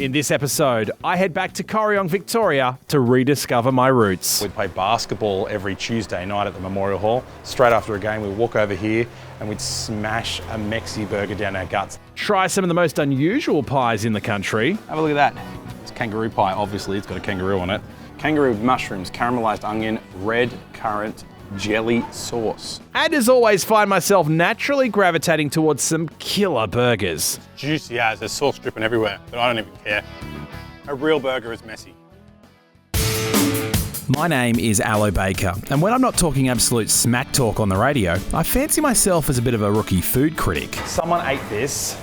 In this episode, I head back to Corryong, Victoria to rediscover my roots. We'd play basketball every Tuesday night at the Memorial Hall. Straight after a game, we'd walk over here and we'd smash a Mexi burger down our guts. Try some of the most unusual pies in the country. Have a look at that. It's kangaroo pie, obviously. It's got a kangaroo on it. Kangaroo with mushrooms, caramelised onion, red currant, jelly sauce. And as always, find myself naturally gravitating towards some killer burgers. Juicy as, there's sauce dripping everywhere, but I don't even care. A real burger is messy. My name is Alo Baker, and when I'm not talking absolute smack talk on the radio, I fancy myself as a bit of a rookie food critic. Someone ate this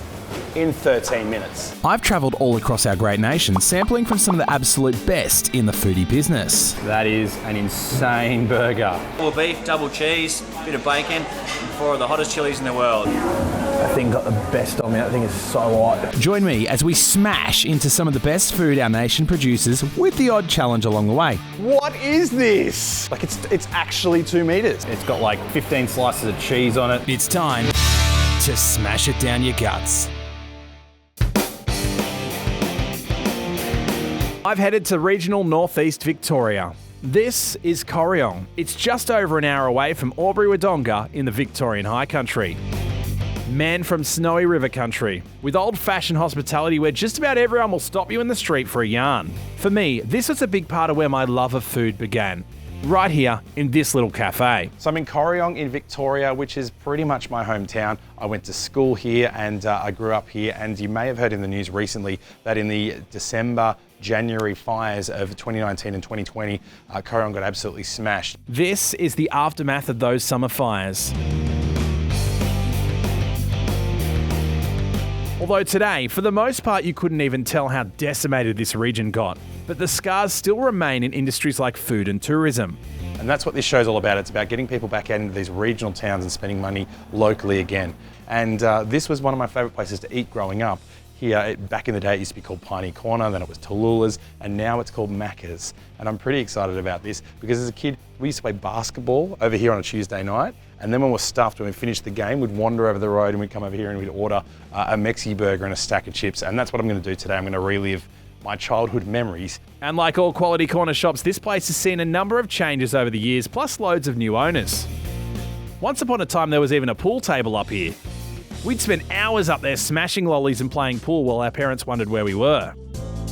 in 13 minutes. I've travelled all across our great nation, sampling from some of the absolute best in the foodie business. That is an insane burger. All beef, double cheese, bit of bacon, and 4 of the hottest chilies in the world. That thing got the best on me. That thing is so hot. Join me as we smash into some of the best food our nation produces with the odd challenge along the way. What is this? Like it's actually 2 meters. It's got like 15 slices of cheese on it. It's time to smash it down your guts. I've headed to regional northeast Victoria. This is Corryong. It's just over an hour away from Albury-Wodonga in the Victorian High Country. Man from snowy river country, with old-fashioned hospitality where just about everyone will stop you in the street for a yarn. For me, this was a big part of where my love of food began. Right here in this little cafe. So I'm in Corryong in Victoria, which is pretty much my hometown. I went to school here and I grew up here, and you may have heard in the news recently that in the January fires of 2019 and 2020, Corryong got absolutely smashed. This is the aftermath of those summer fires. Although today, for the most part, you couldn't even tell how decimated this region got. But the scars still remain in industries like food and tourism. And that's what this show's all about. It's about getting people back out into these regional towns and spending money locally again. And this was one of my favourite places to eat growing up. Here, back in the day, it used to be called Piney Corner, then it was Tallulah's, and now it's called Macca's. And I'm pretty excited about this because as a kid, we used to play basketball over here on a Tuesday night. And then when we're stuffed, when we finished the game, we'd wander over the road and we'd come over here and we'd order a Mexi burger and a stack of chips. And that's what I'm going to do today. I'm going to relive my childhood memories. And like all quality corner shops, this place has seen a number of changes over the years, plus loads of new owners. Once upon a time, there was even a pool table up here. We'd spend hours up there smashing lollies and playing pool while our parents wondered where we were.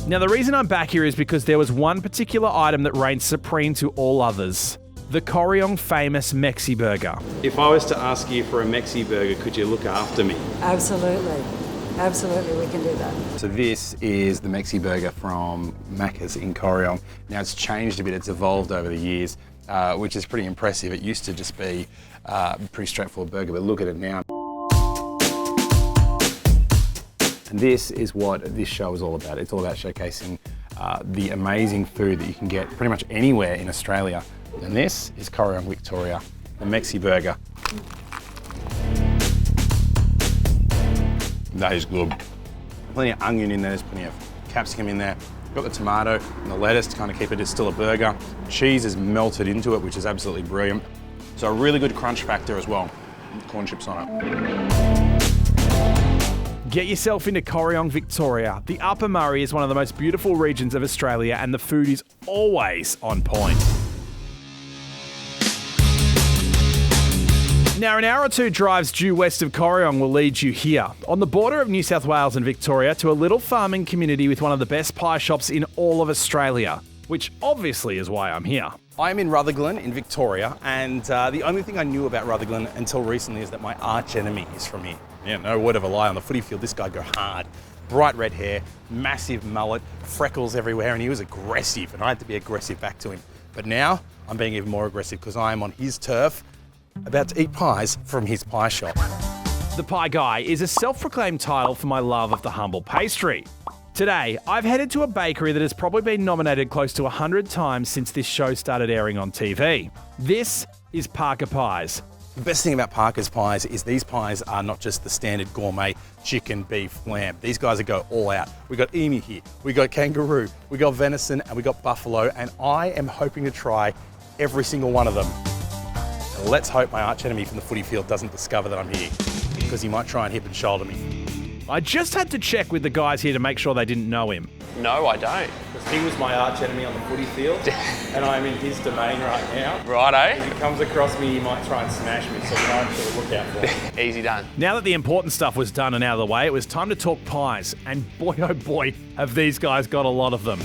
Now, the reason I'm back here is because there was one particular item that reigned supreme to all others. The Corryong famous Mexi burger. If I was to ask you for a Mexi burger, could you look after me? Absolutely. Absolutely, we can do that. So this is the Mexi burger from Macca's in Corryong. Now it's changed a bit, it's evolved over the years, which is pretty impressive. It used to just be a pretty straightforward burger, but look at it now. And this is what this show is all about. It's all about showcasing the amazing food that you can get pretty much anywhere in Australia. And this is Corryong, Victoria, the Mexi burger. That is good. Plenty of onion in there, there's plenty of capsicum in there. Got the tomato and the lettuce to kind of keep it as still a burger. Cheese is melted into it, which is absolutely brilliant. So a really good crunch factor as well. Corn chips on it. Get yourself into Corryong, Victoria. The Upper Murray is one of the most beautiful regions of Australia, and the food is always on point. Now, an hour or two drives due west of Corryong will lead you here, on the border of New South Wales and Victoria, to a little farming community with one of the best pie shops in all of Australia, which obviously is why I'm here. I'm in Rutherglen in Victoria, and the only thing I knew about Rutherglen until recently is that my arch enemy is from here. Yeah, no word of a lie. On the footy field, this guy go hard. Bright red hair, massive mullet, freckles everywhere, and he was aggressive, and I had to be aggressive back to him. But now, I'm being even more aggressive because I am on his turf, about to eat pies from his pie shop. The Pie Guy is a self-proclaimed title for my love of the humble pastry. Today, I've headed to a bakery that has probably been nominated close to 100 times since this show started airing on TV. This is Parker Pies. The best thing about Parker's Pies is these pies are not just the standard gourmet chicken, beef, lamb. These guys go all out. We got emu here, we got kangaroo, we got venison, and we got buffalo, and I am hoping to try every single one of them. Let's hope my arch enemy from the footy field doesn't discover that I'm here, because he might try and hip and shoulder me. I just had to check with the guys here to make sure they didn't know him. No, I don't. Because he was my arch enemy on the footy field, and I'm in his domain right now. Righto. If he comes across me, he might try and smash me, so you know, sort of look out for him. Easy done. Now that the important stuff was done and out of the way, it was time to talk pies. And boy, oh boy, have these guys got a lot of them.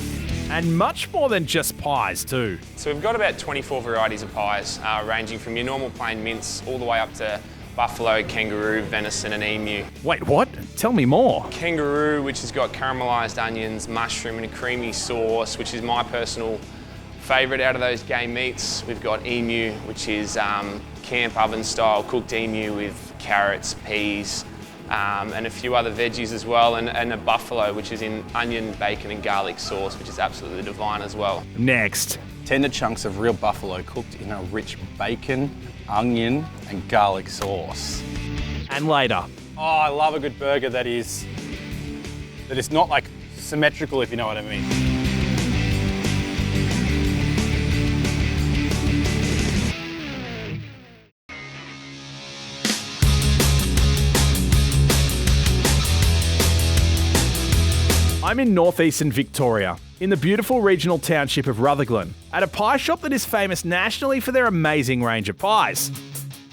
And much more than just pies too. So we've got about 24 varieties of pies, ranging from your normal plain mince all the way up to buffalo, kangaroo, venison and emu. Wait, what? Tell me more. Kangaroo, which has got caramelised onions, mushroom and a creamy sauce, which is my personal favourite out of those game meats. We've got emu, which is camp oven style cooked emu with carrots, peas, and a few other veggies as well, and a buffalo, which is in onion, bacon and garlic sauce, which is absolutely divine as well. Next. Tender chunks of real buffalo cooked in a rich bacon, onion and garlic sauce. And later. Oh, I love a good burger that is not like symmetrical, if you know what I mean. I'm in northeastern Victoria, in the beautiful regional township of Rutherglen, at a pie shop that is famous nationally for their amazing range of pies.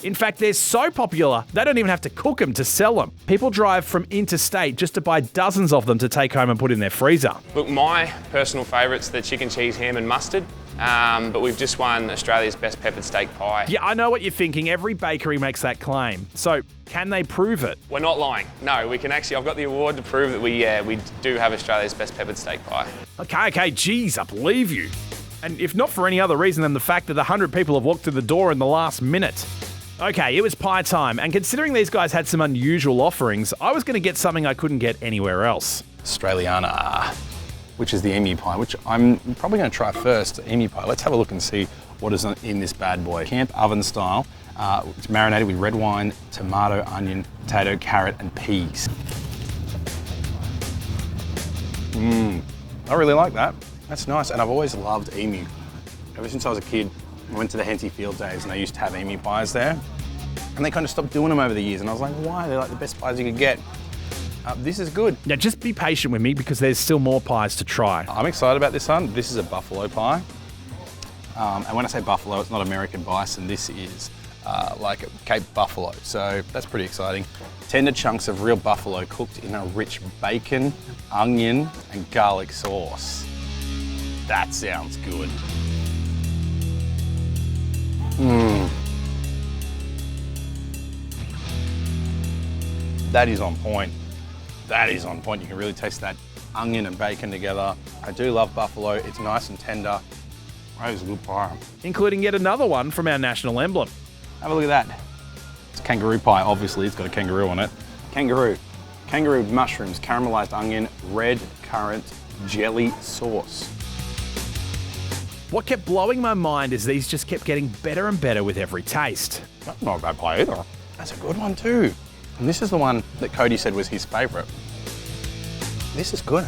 In fact, they're so popular, they don't even have to cook them to sell them. People drive from interstate just to buy dozens of them to take home and put in their freezer. Look, my personal favourite's the chicken, cheese, ham and mustard, but we've just won Australia's best peppered steak pie. Yeah, I know what you're thinking. Every bakery makes that claim. So, can they prove it? We're not lying. No, we can actually, I've got the award to prove that we do have Australia's best peppered steak pie. Okay, geez, I believe you. And if not for any other reason than the fact that 100 people have walked through the door in the last minute. Okay, it was pie time, and considering these guys had some unusual offerings, I was going to get something I couldn't get anywhere else. Australiana, which is the emu pie, which I'm probably going to try first, emu pie. Let's have a look and see what is in this bad boy. Camp oven style, it's marinated with red wine, tomato, onion, potato, carrot and peas. I really like that. That's nice, and I've always loved emu. Ever since I was a kid, I went to the Henty Field Days and they used to have emu pies there. And they kind of stopped doing them over the years, and I was like, why? They're like the best pies you could get. This is good. Now just be patient with me because there's still more pies to try. I'm excited about this one. This is a buffalo pie. And when I say buffalo, it's not American bison. This is like Cape buffalo. So that's pretty exciting. Tender chunks of real buffalo cooked in a rich bacon, onion and garlic sauce. That sounds good. That is on point. That is on point. You can really taste that onion and bacon together. I do love buffalo. It's nice and tender. That is a good pie. Including yet another one from our national emblem. Have a look at that. It's kangaroo pie, obviously. It's got a kangaroo on it. Kangaroo. Kangaroo mushrooms, caramelised onion, red currant, jelly sauce. What kept blowing my mind is these just kept getting better and better with every taste. That's not a bad pie either. That's a good one too. And this is the one that Cody said was his favourite. This is good.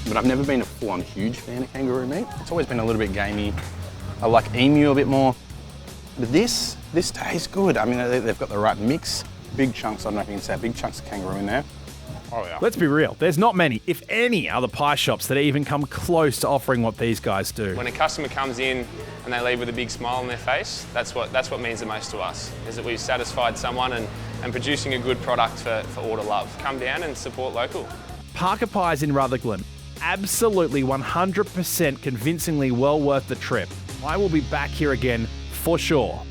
But I've never been a full-on huge fan of kangaroo meat. It's always been a little bit gamey. I like emu a bit more. But this tastes good. I mean, they've got the right mix. Big chunks, I don't know if you can say big chunks of kangaroo in there. Oh yeah. Let's be real, there's not many, if any, other pie shops that even come close to offering what these guys do. When a customer comes in and they leave with a big smile on their face, that's what means the most to us, is that we've satisfied someone and producing a good product for all to love. Come down and support local. Parker Pies in Rutherglen. Absolutely 100% convincingly well worth the trip. I will be back here again for sure.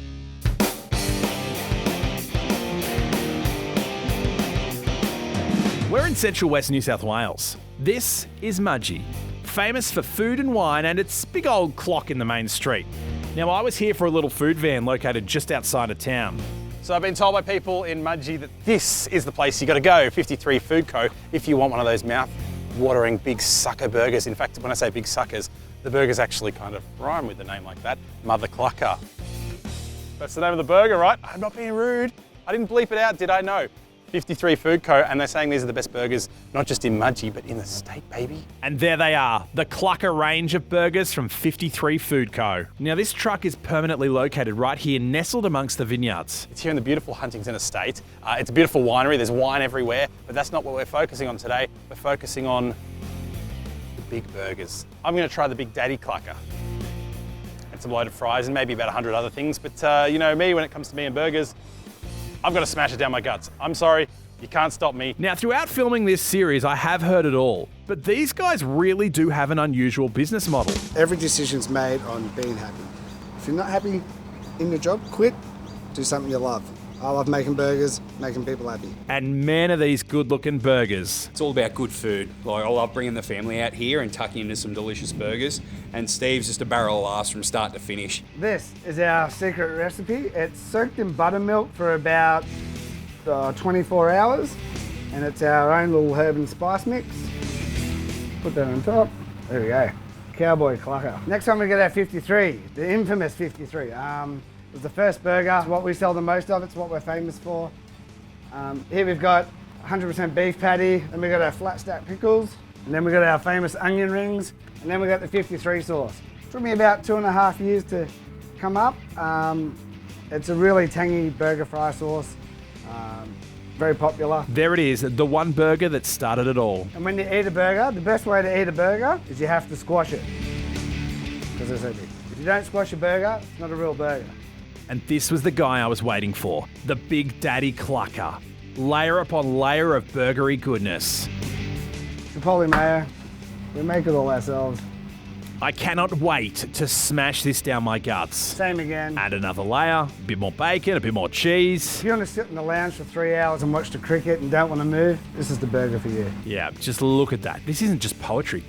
We're in central west New South Wales. This is Mudgee, famous for food and wine and its big old clock in the main street. Now, I was here for a little food van located just outside of town. So I've been told by people in Mudgee that this is the place you got to go, 53 Food Co, if you want one of those mouth-watering big sucker burgers. In fact, when I say big suckers, the burgers actually kind of rhyme with the name like that, Mother Clucker. That's the name of the burger, right? I'm not being rude. I didn't bleep it out, did I? No. 53 Food Co, and they're saying these are the best burgers, not just in Mudgee, but in the state, baby. And there they are, the clucker range of burgers from 53 Food Co. Now this truck is permanently located right here, nestled amongst the vineyards. It's here in the beautiful Huntington Estate. It's a beautiful winery, there's wine everywhere, but that's not what we're focusing on today. We're focusing on the big burgers. I'm gonna try the Big Daddy Clucker. And some loaded fries and maybe about 100 other things, but you know me, when it comes to me and burgers, I've got to smash it down my guts. I'm sorry, you can't stop me. Now, throughout filming this series, I have heard it all, but these guys really do have an unusual business model. Every decision's made on being happy. If you're not happy in your job, quit, do something you love. I love making burgers, making people happy. And man, are these good-looking burgers. It's all about good food. Like, I love bringing the family out here and tucking into some delicious burgers. And Steve's just a barrel of laughs from start to finish. This is our secret recipe. It's soaked in buttermilk for about 24 hours. And it's our own little herb and spice mix. Put that on top. There we go. Cowboy clucker. Next time we get our 53, the infamous 53. It was the first burger. It's what we sell the most of. It's what we're famous for. Here we've got 100% beef patty, then we've got our flat stack pickles, and then we've got our famous onion rings, and then we've got the 53 sauce. It took me about 2.5 years to come up. It's a really tangy burger fry sauce, very popular. There it is, the one burger that started it all. And when you eat a burger, the best way to eat a burger is you have to squash it, because it's so big. If you don't squash a burger, it's not a real burger. And this was the guy I was waiting for, the Big Daddy Clucker. Layer upon layer of burgery goodness. Chipotle mayo, we make it all ourselves. I cannot wait to smash this down my guts. Same again. Add another layer, a bit more bacon, a bit more cheese. If you want to sit in the lounge for 3 hours and watch the cricket and don't want to move, this is the burger for you. Yeah, just look at that. This isn't just poetry.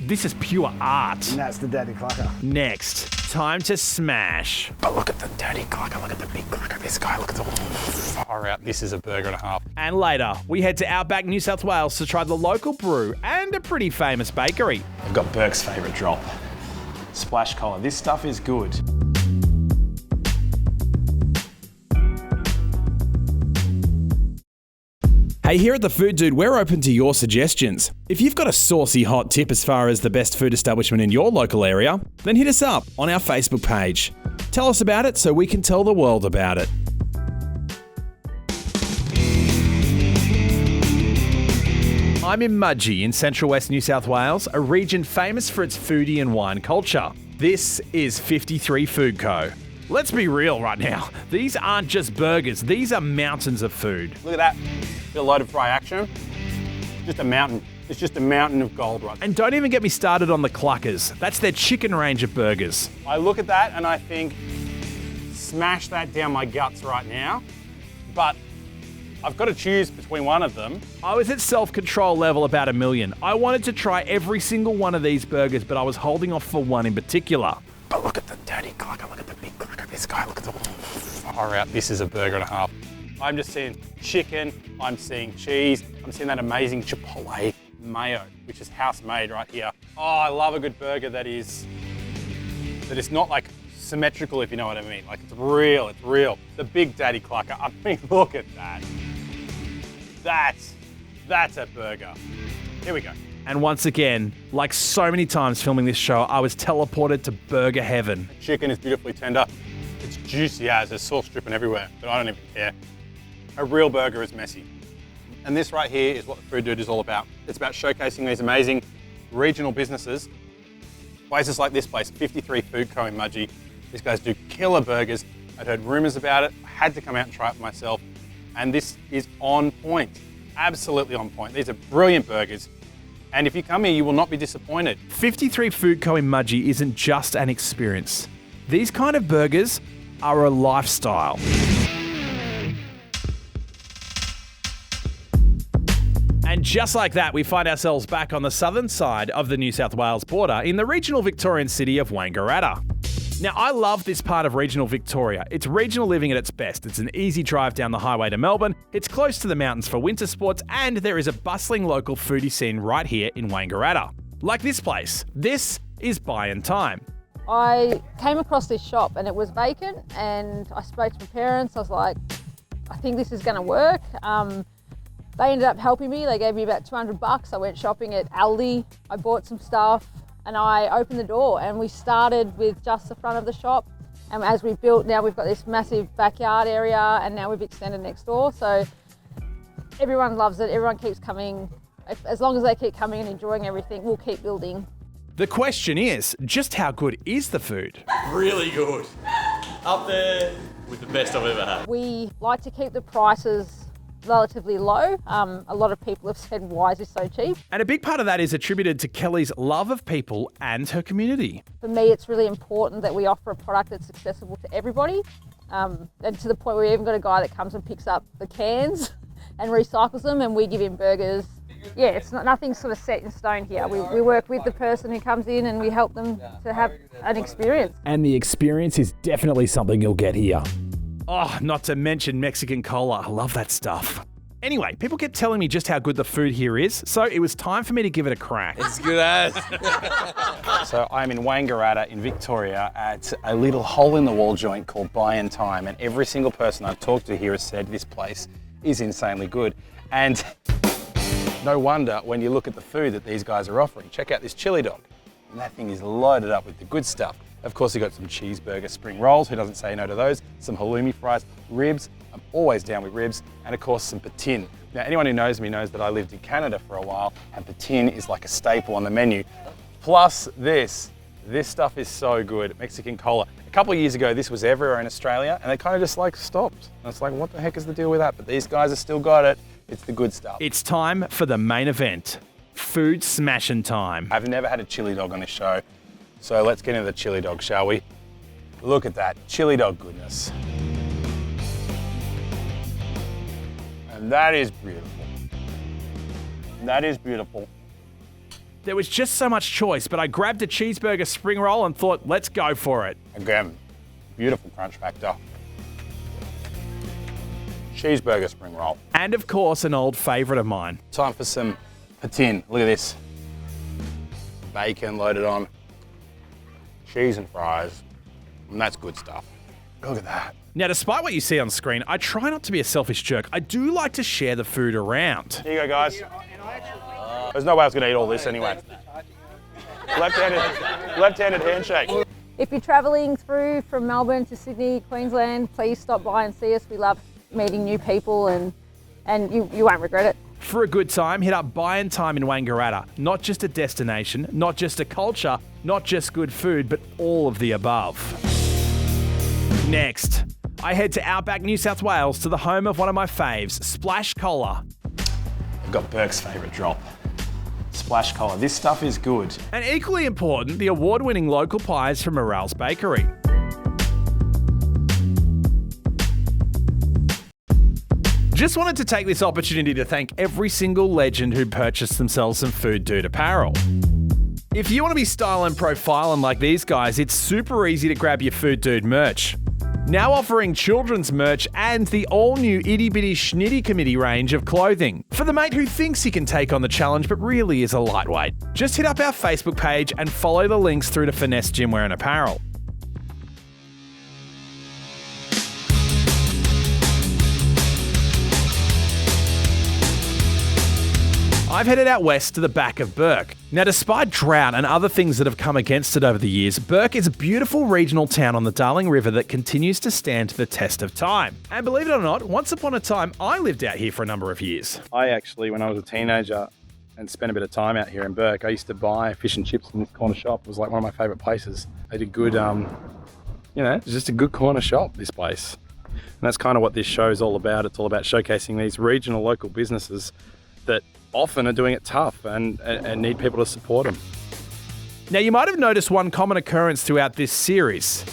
This is pure art. And that's the Daddy Clucker. Next, time to smash. But look at the Daddy Clucker, look at the big clucker. This guy, look at the far out. This is a burger and a half. And later, we head to Outback, New South Wales to try the local brew and a pretty famous bakery. I've got Burke's favourite drop. Splashe collar. This stuff is good. Hey, here at The Food Dude, we're open to your suggestions. If you've got a saucy hot tip as far as the best food establishment in your local area, then hit us up on our Facebook page. Tell us about it so we can tell the world about it. I'm in Mudgee in central west New South Wales, a region famous for its foodie and wine culture. This is 53 Food Co. Let's be real right now. These aren't just burgers, these are mountains of food. Look at that. Bit of loaded fry action. Just a mountain. It's just a mountain of gold right there. And don't even get me started on the cluckers. That's their chicken range of burgers. I look at that and I think, smash that down my guts right now. But I've got to choose between one of them. I was at self-control level about 1 million. I wanted to try every single one of these burgers, but I was holding off for one in particular. But look at the Daddy Clucker, look at the big clucker. This guy, look at the far out. This is a burger and a half. I'm just seeing chicken, I'm seeing cheese, I'm seeing that amazing Chipotle mayo, which is house-made right here. Oh, I love a good burger that is not like symmetrical, if you know what I mean. Like it's real, it's real. The Big Daddy Clucker, I mean, look at that. That's a burger. Here we go. And once again, like so many times filming this show, I was teleported to burger heaven. Chicken is beautifully tender. It's juicy as there's sauce dripping everywhere, but I don't even care. A real burger is messy. And this right here is what the Food Dude is all about. It's about showcasing these amazing regional businesses. Places like this place, 53 Food Co in Mudgee. These guys do killer burgers. I'd heard rumors about it. I had to come out and try it for myself. And this is on point, absolutely on point. These are brilliant burgers. And if you come here, you will not be disappointed. 53 Food Co in Mudgee isn't just an experience. These kind of burgers are a lifestyle. And just like that, we find ourselves back on the southern side of the New South Wales border in the regional Victorian city of Wangaratta. Now, I love this part of regional Victoria. It's regional living at its best. It's an easy drive down the highway to Melbourne, it's close to the mountains for winter sports, and there is a bustling local foodie scene right here in Wangaratta. Like this place. This is Buyin time. I came across this shop and it was vacant, and I spoke to my parents. I was like, I think this is going to work. They ended up helping me. They gave me about $200. I went shopping at Aldi. I bought some stuff and I opened the door, and we started with just the front of the shop. And as we built, now we've got this massive backyard area, and now we've extended next door. So everyone loves it. Everyone keeps coming. As long as they keep coming and enjoying everything, we'll keep building. The question is, just how good is the food? Really good. Up there with the best I've ever had. We like to keep the prices relatively low. A lot of people have said, why is this so cheap? And a big part of that is attributed to Kelly's love of people and her community. For me, it's really important that we offer a product that's accessible to everybody. And to the point where we even got a guy that comes and picks up the cans and recycles them, and we give him burgers. Yeah, it's nothing sort of set in stone here. We work with the person who comes in and we help them to have an experience. And the experience is definitely something you'll get here. Oh, not to mention Mexican cola. I love that stuff. Anyway, people kept telling me just how good the food here is, so it was time for me to give it a crack. It's good as. So I'm in Wangaratta in Victoria at a little hole-in-the-wall joint called Buyin Time, and every single person I've talked to here has said this place is insanely good. And no wonder when you look at the food that these guys are offering. Check out this chili dog. And that thing is loaded up with the good stuff. Of course, you've got some cheeseburger spring rolls, who doesn't say no to those, some halloumi fries, ribs, I'm always down with ribs, and of course some poutine. Now, anyone who knows me knows that I lived in Canada for a while, and poutine is like a staple on the menu. Plus this stuff is so good, Mexican cola. A couple of years ago, this was everywhere in Australia, and they kind of just like stopped. And it's like, what the heck is the deal with that? But these guys have still got it. It's the good stuff. It's time for the main event, food smashing time. I've never had a chili dog on this show, so let's get into the chili dog, shall we? Look at that, chili dog goodness. And that is beautiful. That is beautiful. There was just so much choice, but I grabbed a cheeseburger spring roll and thought, let's go for it. Again, beautiful crunch factor. Cheeseburger spring roll. And of course, an old favourite of mine. Time for some poutine. Look at this. Bacon loaded on. Cheese and fries. And that's good stuff. Look at that. Now, despite what you see on screen, I try not to be a selfish jerk. I do like to share the food around. Here you go, guys. There's no way I was going to eat all this anyway. Left-handed handshake. If you're travelling through from Melbourne to Sydney, Queensland, please stop by and see us. We love meeting new people, and you won't regret it. For a good time, hit up Buyin Time in Wangaratta. Not just a destination, not just a culture, not just good food, but all of the above. Next, I head to Outback, New South Wales, to the home of one of my faves, Splashe Cola. I've got Burke's favourite drop. Splashe Cola. This stuff is good. And equally important, the award-winning local pies from Morrall's Bakery. Just wanted to take this opportunity to thank every single legend who purchased themselves some Food Dude apparel. If you want to be style and profiling like these guys, it's super easy to grab your Food Dude merch. Now offering children's merch and the all-new Itty Bitty Schnitty Committee range of clothing. For the mate who thinks he can take on the challenge but really is a lightweight. Just hit up our Facebook page and follow the links through to Finesse Gymwear and Apparel. I've headed out west to the back of Burke. Now, despite drought and other things that have come against it over the years, Burke is a beautiful regional town on the Darling River that continues to stand the test of time. And believe it or not, once upon a time, I lived out here for a number of years. I actually, when I was a teenager and spent a bit of time out here in Burke, I used to buy fish and chips in this corner shop. It was like one of my favourite places. They did good, it's just a good corner shop, this place. And that's kind of what this show is all about. It's all about showcasing these regional local businesses that often are doing it tough and need people to support them. Now, you might have noticed one common occurrence throughout this series.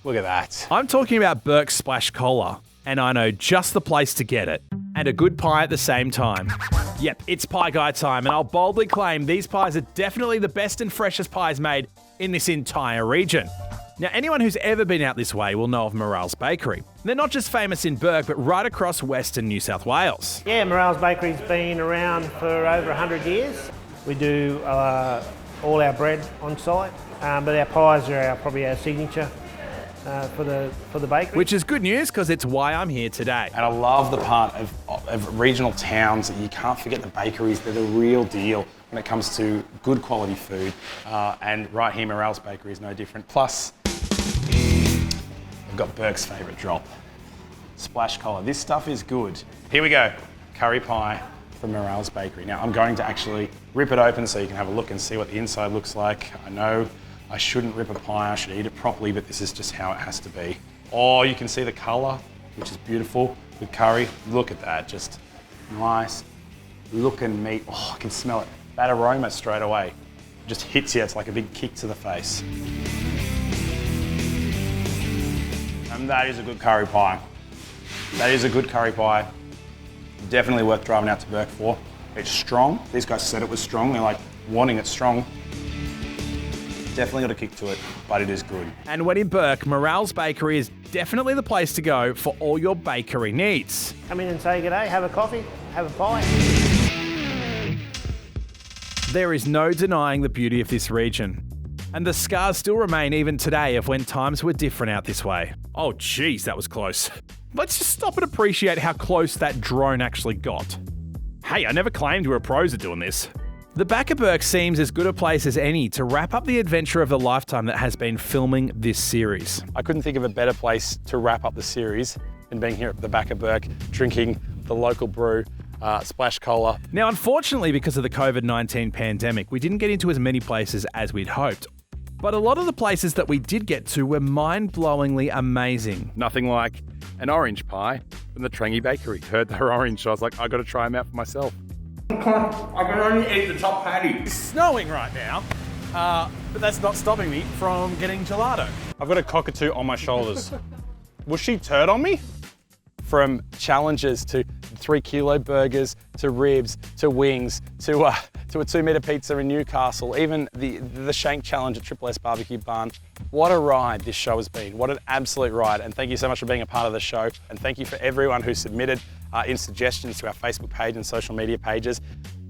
Look at that. I'm talking about Burke's Splashe Cola, and I know just the place to get it. And a good pie at the same time. Yep, it's pie guy time, and I'll boldly claim these pies are definitely the best and freshest pies made in this entire region. Now, anyone who's ever been out this way will know of Morrall's Bakery. They're not just famous in Burke, but right across Western New South Wales. Yeah, Morrall's Bakery's been around for over 100 years. We do all our bread on site, but our pies are probably our signature. for the bakery. Which is good news because it's why I'm here today. And I love the part of regional towns that you can't forget the bakeries. They're the real deal when it comes to good quality food. And right here, Morrall's Bakery is no different. Plus, I've got Burke's favourite drop, Splashe collar. This stuff is good. Here we go, curry pie from Morrall's Bakery. Now, I'm going to actually rip it open so you can have a look and see what the inside looks like. I know I shouldn't rip a pie, I should eat it properly, but this is just how it has to be. Oh, you can see the colour, which is beautiful with curry. Look at that, just nice looking meat. Oh, I can smell it. That aroma straight away. It just hits you, it's like a big kick to the face. And that is a good curry pie. That is a good curry pie. Definitely worth driving out to Burke for. It's strong. These guys said it was strong. They're like wanting it strong. Definitely got a kick to it, but it is good. And when in Burke, Morrall's Bakery is definitely the place to go for all your bakery needs. Come in and say g'day, have a coffee, have a pie. There is no denying the beauty of this region. And the scars still remain even today of when times were different out this way. Oh geez, that was close. Let's just stop and appreciate how close that drone actually got. Hey, I never claimed we were pros at doing this. The back of Burke seems as good a place as any to wrap up the adventure of the lifetime that has been filming this series. I couldn't think of a better place to wrap up the series than being here at the back of Burke, drinking the local brew, Splashe Cola. Now, unfortunately, because of the COVID-19 pandemic, we didn't get into as many places as we'd hoped. But a lot of the places that we did get to were mind-blowingly amazing. Nothing like an orange pie from the Trengy Bakery. Heard they're orange, so I was like, I got to try them out for myself. I can only eat the top patty. It's snowing right now, but that's not stopping me from getting gelato. I've got a cockatoo on my shoulders. Was she turd on me? From challenges to 3 kilo burgers, to ribs, to wings, to a 2 metre pizza in Newcastle, even the Shank Challenge at Triple S Barbecue Barn. What a ride this show has been. What an absolute ride. And thank you so much for being a part of the show. And thank you for everyone who submitted in suggestions to our Facebook page and social media pages.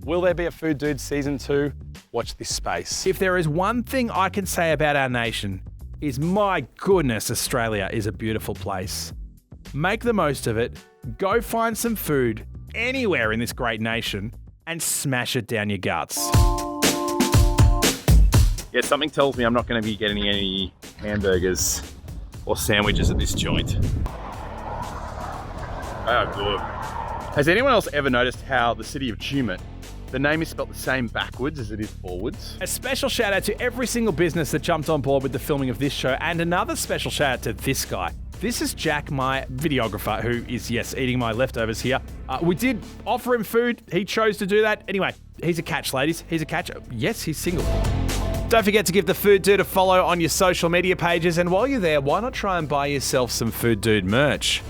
Will there be a Food Dude Season 2? Watch this space. If there is one thing I can say about our nation, is my goodness, Australia is a beautiful place. Make the most of it, go find some food anywhere in this great nation, and smash it down your guts. Yeah, something tells me I'm not going to be getting any hamburgers or sandwiches at this joint. Oh, good. Has anyone else ever noticed how the city of Tumut, the name is spelt the same backwards as it is forwards? A special shout out to every single business that jumped on board with the filming of this show, and another special shout out to this guy. This is Jack, my videographer, who is, yes, eating my leftovers here. We did offer him food. He chose to do that. Anyway, he's a catch, ladies. He's a catch. Yes, he's single. Don't forget to give the Food Dude a follow on your social media pages. And while you're there, why not try and buy yourself some Food Dude merch?